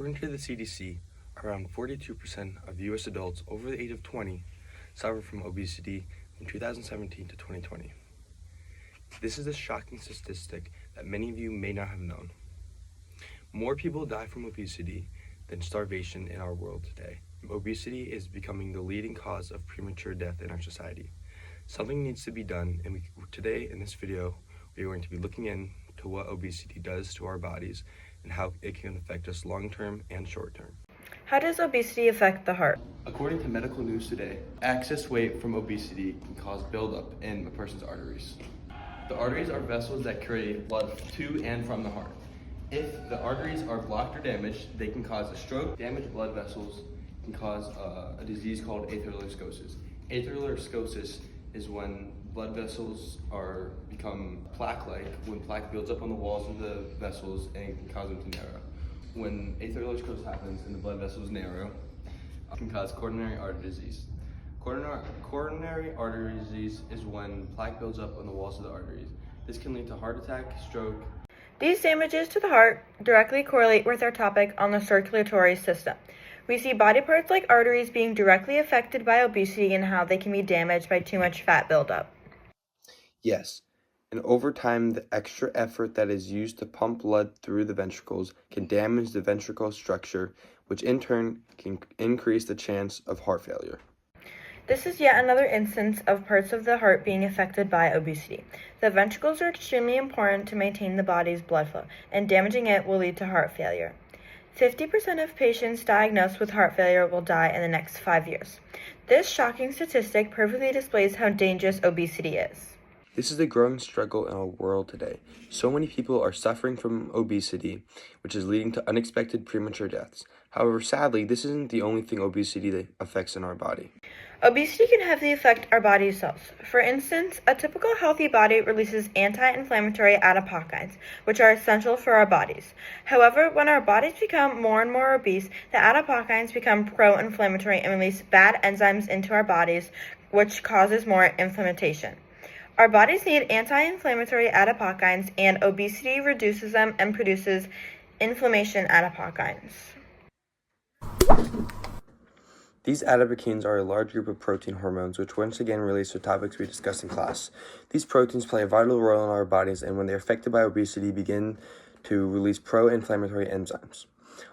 According to the CDC, around 42% of U.S. adults over the age of 20 suffer from obesity from 2017 to 2020. This is a shocking statistic that many of you may not have known. More people die from obesity than starvation in our world today. Obesity is becoming the leading cause of premature death in our society. Something needs to be done, and today in this video, we are going to be looking into what obesity does to our bodies and how it can affect us long-term and short-term. How does obesity affect the heart? According to Medical News Today, excess weight from obesity can cause buildup in a person's arteries. The arteries are vessels that carry blood to and from the heart. If the arteries are blocked or damaged, they can cause a stroke. Damaged blood vessels can cause a disease called atherosclerosis. Atherosclerosis is when blood vessels become plaque-like, when plaque builds up on the walls of the vessels and can cause them to narrow. When atherosclerosis happens and the blood vessels narrow, it can cause coronary artery disease. Coronary artery disease is when plaque builds up on the walls of the arteries. This can lead to heart attack, stroke. These damages to the heart directly correlate with our topic on the circulatory system. We see body parts like arteries being directly affected by obesity and how they can be damaged by too much fat buildup. Yes, and over time, the extra effort that is used to pump blood through the ventricles can damage the ventricle structure, which in turn can increase the chance of heart failure. This is yet another instance of parts of the heart being affected by obesity. The ventricles are extremely important to maintain the body's blood flow, and damaging it will lead to heart failure. 50% of patients diagnosed with heart failure will die in the next 5 years. This shocking statistic perfectly displays how dangerous obesity is. This is a growing struggle in our world today. So many people are suffering from obesity, which is leading to unexpected premature deaths. However, sadly, this isn't the only thing obesity that affects in our body. Obesity can heavily affect our body cells. For instance, a typical healthy body releases anti-inflammatory adipokines, which are essential for our bodies. However, when our bodies become more and more obese, the adipokines become pro-inflammatory and release bad enzymes into our bodies, which causes more inflammation. Our bodies need anti-inflammatory adipokines, and obesity reduces them and produces inflammation adipokines. These adipokines are a large group of protein hormones which once again relates to topics we discussed in class. These proteins play a vital role in our bodies, and when they are affected by obesity, begin to release pro-inflammatory enzymes.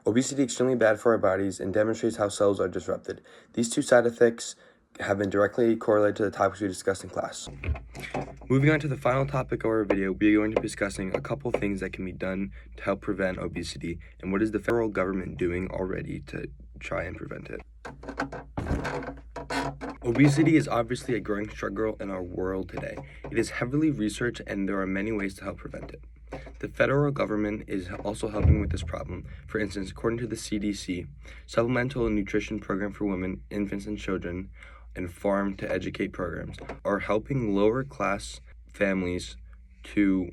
Obesity is extremely bad for our bodies and demonstrates how cells are disrupted. These two side effects have been directly correlated to the topics we discussed in class. Moving on to the final topic of our video, we are going to be discussing a couple things that can be done to help prevent obesity and what is the federal government doing already to try and prevent it. Obesity is obviously a growing struggle in our world today. It is heavily researched and there are many ways to help prevent it. The federal government is also helping with this problem. For instance, according to the CDC, Supplemental Nutrition Program for Women, Infants, and Children, and Farm to Educate programs are helping lower class families to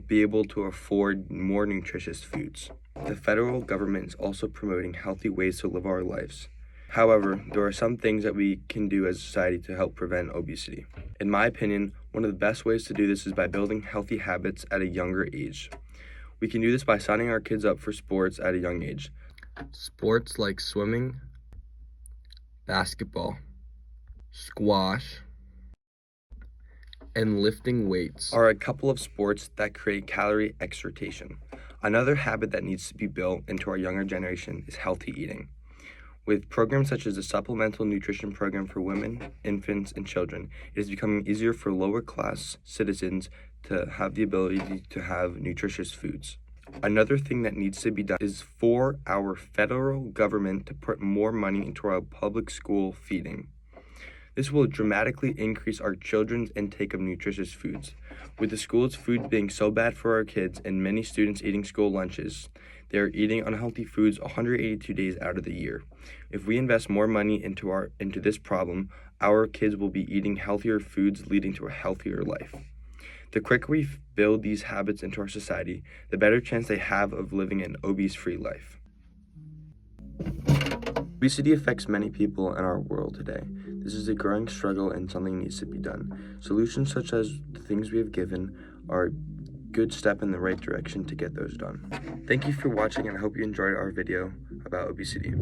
be able to afford more nutritious foods. The federal government is also promoting healthy ways to live our lives. However, there are some things that we can do as a society to help prevent obesity. In my opinion, one of the best ways to do this is by building healthy habits at a younger age. We can do this by signing our kids up for sports at a young age. Sports like swimming, basketball, squash, and lifting weights are a couple of sports that create calorie exertion. Another habit that needs to be built into our younger generation is healthy eating. With programs such as the Supplemental Nutrition Program for Women, Infants, and Children, it is becoming easier for lower class citizens to have the ability to have nutritious foods. Another thing that needs to be done is for our federal government to put more money into our public school feeding. This will dramatically increase our children's intake of nutritious foods. With the school's food being so bad for our kids and many students eating school lunches, they are eating unhealthy foods 182 days out of the year. If we invest more money into this problem, our kids will be eating healthier foods, leading to a healthier life. The quicker we build these habits into our society, the better chance they have of living an obese-free life. Obesity affects many people in our world today. This is a growing struggle and something needs to be done. Solutions such as the things we have given are good step in the right direction to get those done. Thank you for watching, and I hope you enjoyed our video about obesity.